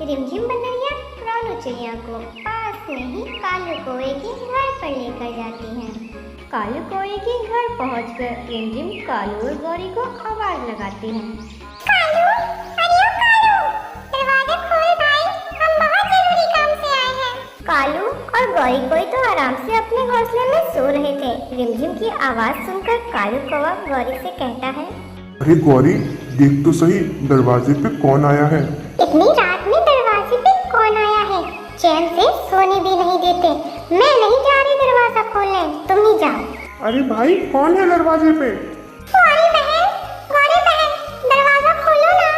रिमझिम बंदरिया रानू चिड़िया को पास में ही कालू कौवे के घर पर लेकर जाती हैं। कालू कौवे के घर पहुंचकर रिमझिम कालू और गौरी को आवाज लगाती हैं। कालू, अरे ओ कालू, दरवाजा खोल भाई, हम बहुत जरूरी काम से आए हैं। कालू और गौरी कोई तो आराम से अपने घोंसले में सो रहे थे। रिमझिम की आवाज सुनकर कालू कौवा गौरी से कहता है, अरे गौरी, देख तो सही दरवाजे पे कौन आया है। इतनी रात में दरवाजे पे कौन आया है? चैन से सोने भी नहीं देते। मैं नहीं जा रही दरवाजा खोलने, तुम ही जाओ। अरे भाई, कौन है दरवाजे पे? गौरी बहन, दरवाजा खोलो ना।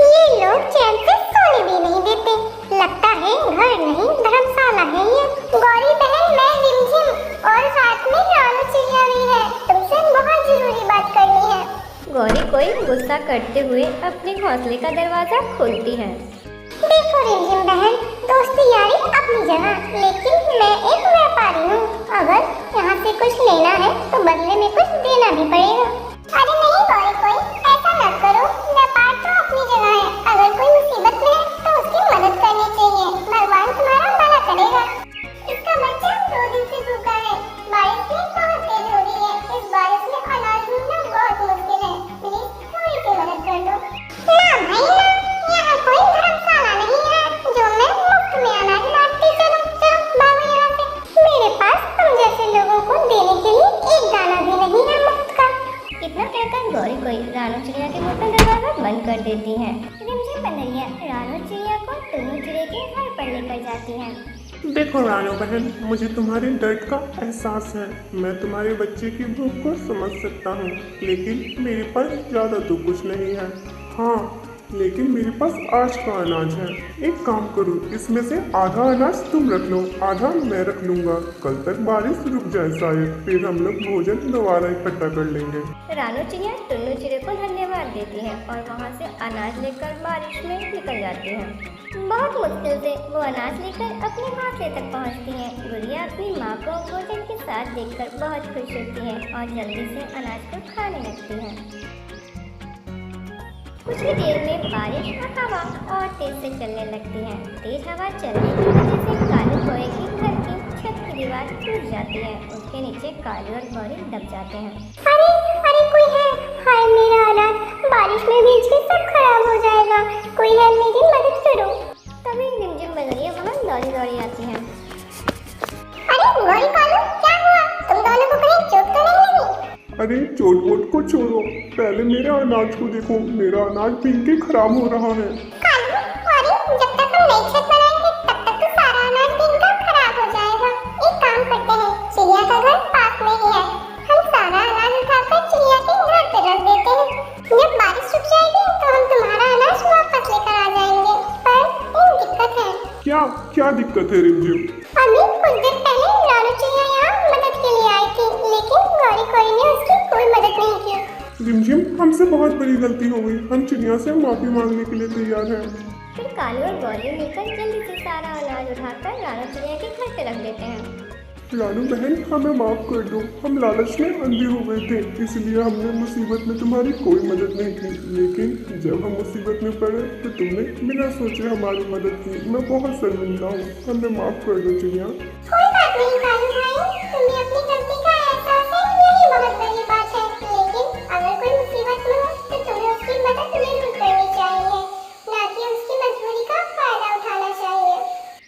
ये लोग चैन से सोने भी नहीं देते। लगता है घर नहीं धर्मशाला है ये। गौरी बहन, मैं रिमझिम और साथ में रानू चिड़िया भी है। तुमसे बहुत जरूरी बात करनी है। गौरी कोई गुस्सा करते हुए अपने घोंसले का दरवाजा खोलती है। देखो रिमझिम बहन, दोस्ती यारी अपनी जगह, लेकिन मैं एक व्यापारी हूँ। अगर यहाँ से कुछ लेना है तो बदले में कुछ देना भी पड़ेगा। अरे नहीं गौरी, कोई ऐसा न करो। व्यापार तो अपनी जगह है। अगर कोई मुसीबत में है तो उसकी मदद करनी चाहिए। भगवान तुम्हारा भला करेगा। इसका बच्चा 2 दिन से भूखा है। बारिश भी बहुत तेज हो रही है। इस बारिश में अनाज ढूंढना बहुत मुश्किल है। प्लीज थोड़ी सी मदद कर दो। ना भाई ना, यहाँ कोई धर्मशाला नहीं है जो मैं मुफ्त में अनाज बांटती चलूं। चलो भागो यहाँ से। मेरे पास तुम जैसे लोगों को देने के लिए एक दाना भी नहीं है मुफ्त का। इतना कहकर गौरी कोई रानू चिड़िया के मुंह पर दरवाजा बंद कर देती है। रिमझिम बंदरिया रानू चिड़िया को टुन्नू चिड़िया के घर पर लेकर जाती है। देखो रानू बहन, मुझे तुम्हारे दर्द का एहसास है। मैं तुम्हारे बच्चे की भूख को समझ सकता हूँ, लेकिन मेरे पास ज़्यादा तो कुछ नहीं है। हाँ, लेकिन मेरे पास आज का अनाज है। एक काम करो, इसमें से आधा अनाज तुम रख लो, आधा मैं रख लूँगा। कल तक बारिश रुक जाए शायद, फिर हम लोग भोजन दोबारा इकट्ठा कर लेंगे। रानू चिड़िया टुन्नू चिड़िया को धन्यवाद देती है और वहाँ से अनाज लेकर बारिश में निकल जाती है। बहुत मुश्किल से वो अनाज लेकर अपने घोंसले तक पहुँचती है। गुड़िया अपनी माँ को भोजन के साथ देखकर बहुत खुश होती है और जल्दी से अनाज को खाने लगती है। कुछ ही देर में बारिश और हवा और तेज से चलने लगती है। तेज हवा चलने की वजह से कालू कौवे के घर की छत की दीवार टूट जाती है। उसके नीचे कालू और गौरी दब जाते हैं। अरे कोई है? हाय मेरा अनाज बारिश में भीग के सब खराब हो जाएगा। कोई है, मेरी मदद करो। तभी रिमझिम बंदरिया वहाँ दौड़ी आती है। अरे गौरी कालू, क्या हुआ? तुम दोनों को कहीं चोट तो नहीं लगी? अरे चोट वोट को छोड़ो, पहले मेरे अनाज को देखो। मेरा अनाज भीग के खराब हो रहा है। कालू, अरे जब तक हम नई छत बनाएंगे तब तक तो सारा अनाज भीगकर खराब हो जाएगा। एक काम करते हैं, चिड़िया का घर पास में ही है। हम सारा अनाज उठाकर चिड़िया के घर पे रख देते हैं। जब बारिश रुक जाएगी तो हम तुम्हारा अनाज वापस लेकर आ जाएंगे। पर एक दिक्कत है। क्या दिक्कत है रिमझिम? अभी कुछ देर पहले रानू चिड़िया यहाँ मदद के लिए आई थी, लेकिन गौरी कोई ने उसकी कोई मदद नहीं की। रिमझिम, हमसे बहुत बड़ी गलती हो गई। हम चिड़िया से माफी मांगने के लिए तैयार हैं। फिर कालू और गौरी मिलकर जल्दी से सारा अनाज उठाकर रानू चिड़िया के घर पे रख देते हैं। रानू बहन, हमें माफ कर दो। हम लालच में अंधे हो गए थे, इसलिए हमने मुसीबत में तुम्हारी कोई मदद नहीं की। लेकिन जब हम मुसीबत में पड़े तो तुमने बिना सोचे हमारी मदद की। मैं बहुत शर्मिंदा हूँ, हमें माफ कर दो चिड़िया। कोई बात नहीं कालू भाई, तुम्हें अपनी गलती का एहसास है, यही बहुत बड़ी